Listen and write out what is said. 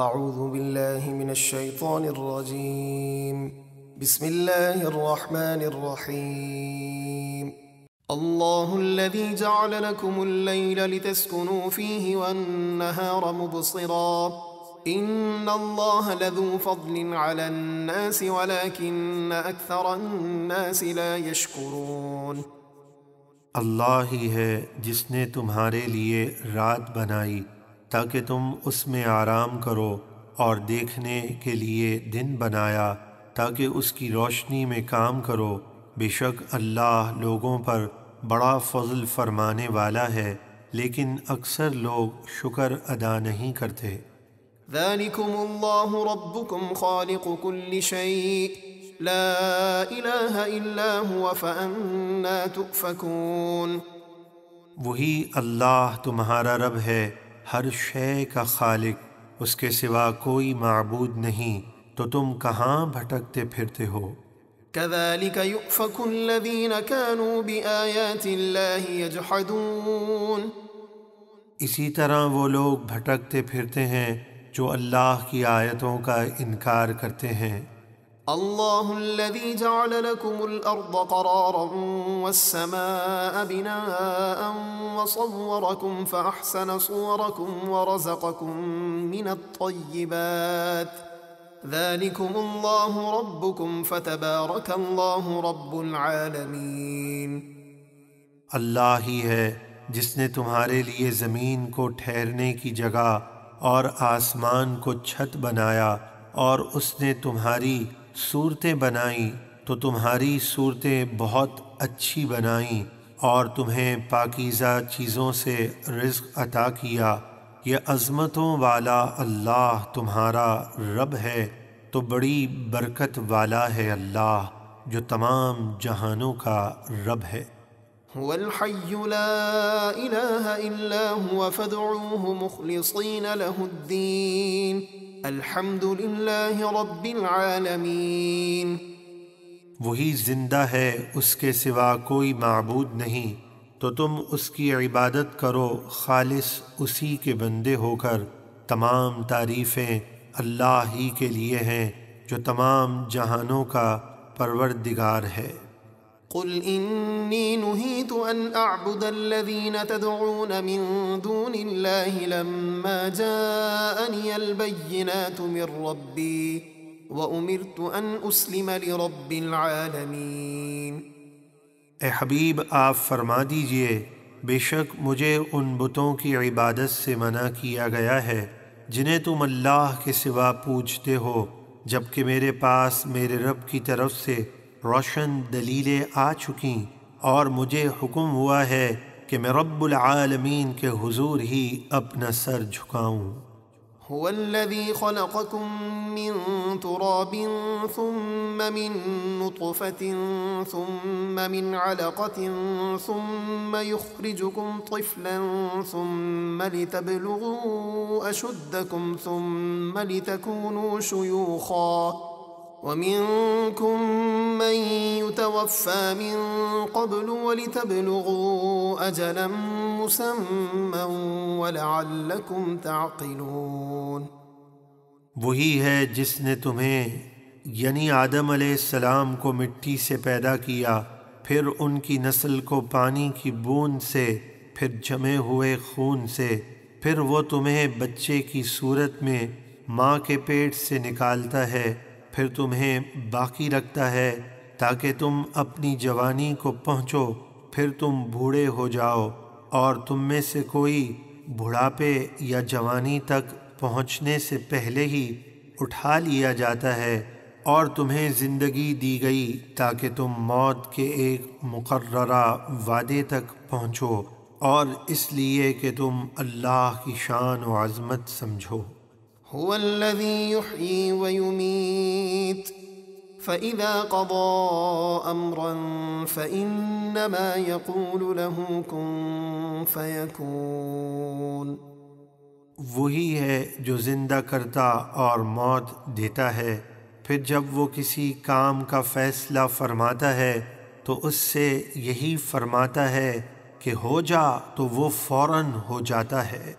اعوذ باللہ من الشیطان الرجیم بسم اللہ الرحمن الرحیم اللہ الذي جعل لكم الليل لتسكنوا فيه والنهار مبصرا ان اللہ لذو فضل على الناس ولكن اکثر الناس لا يشکرون۔ اللہ ہی ہے جس نے تمہارے لیے رات بنائی تاکہ تم اس میں آرام کرو، اور دیکھنے کے لیے دن بنایا تاکہ اس کی روشنی میں کام کرو۔ بے شک اللہ لوگوں پر بڑا فضل فرمانے والا ہے، لیکن اکثر لوگ شکر ادا نہیں کرتے۔ ذالکم اللہ ربکم خالق کل شیء لا الہ الا هو فأنا تؤفکون۔ وہی اللہ تمہارا رب ہے، ہر شے کا خالق، اس کے سوا کوئی معبود نہیں، تو تم کہاں بھٹکتے پھرتے ہو؟ كذلك يؤفك الذين كانوا بآيات الله يجحدون۔ اسی طرح وہ لوگ بھٹکتے پھرتے ہیں جو اللہ کی آیتوں کا انکار کرتے ہیں۔ اللہ الذي جعل لكم الأرض قرارا والسماء بناء وصوركم فأحسن صوركم ورزقكم من الطيبات ذلكم الله ربكم فتبارك الله رب العالمين۔ اللہ ہی ہے جس نے تمہارے لیے زمین کو ٹھہرنے کی جگہ اور آسمان کو چھت بنایا، اور اس نے تمہاری صورتیں بنائیں تو تمہاری صورتیں بہت اچھی بنائیں، اور تمہیں پاکیزہ چیزوں سے رزق عطا کیا۔ یہ عظمتوں والا اللہ تمہارا رب ہے، تو بڑی برکت والا ہے اللہ جو تمام جہانوں کا رب ہے۔ هو الحي لا إله إلا هو فادعوه مخلصين له الدين الحمد لله رب العالمين۔ وہی زندہ ہے، اس کے سوا کوئی معبود نہیں، تو تم اس کی عبادت کرو خالص اسی کے بندے ہو کر۔ تمام تعریفیں اللہ ہی کے لیے ہیں جو تمام جہانوں کا پروردگار ہے۔ قل إني نهيت أن أعبد الذين تدعون من دون الله لما جاءني البينات من ربي وأمرت أن أسلم لرب العالمين۔ اے حبیب آپ فرما دیجئے، بے شک مجھے ان بتوں کی عبادت سے منع کیا گیا ہے جنہیں تم اللہ کے سوا پوجتے ہو، جبکہ میرے پاس میرے رب کی طرف سے روشن دلیلیں آ چکیں، اور مجھے حکم ہوا ہے کہ میں رب العالمین کے حضور ہی اپنا سر جھکاؤں۔ هو الذي خلقكم من تراب ثم من نطفة ثم من علقة ثم يخرجكم طفلا ثم لتبلغوا أشدكم ثم لتكونوا شيوخا ومنكم من يتوفى من قبل ولتبلغوا أجلا مسمى ولعلكم تعقلون۔ وہی ہے جس نے تمہیں یعنی آدم علیہ السلام کو مٹی سے پیدا کیا، پھر ان کی نسل کو پانی کی بوند سے، پھر جمے ہوئے خون سے، پھر وہ تمہیں بچے کی صورت میں ماں کے پیٹ سے نکالتا ہے، پھر تمہیں باقی رکھتا ہے تاکہ تم اپنی جوانی کو پہنچو، پھر تم بوڑھے ہو جاؤ، اور تم میں سے کوئی بڑھاپے یا جوانی تک پہنچنے سے پہلے ہی اٹھا لیا جاتا ہے، اور تمہیں زندگی دی گئی تاکہ تم موت کے ایک مقررہ وعدے تک پہنچو، اور اس لیے کہ تم اللہ کی شان و عظمت سمجھو۔ هو الذي يحيي ويميت فإذا قضى أمرا فإنما يقول له كن فيكون۔ وہی ہے جو زندہ کرتا اور موت دیتا ہے، پھر جب وہ کسی کام کا فیصلہ فرماتا ہے تو اس سے یہی فرماتا ہے کہ ہو جا، تو وہ فوراً ہو جاتا ہے۔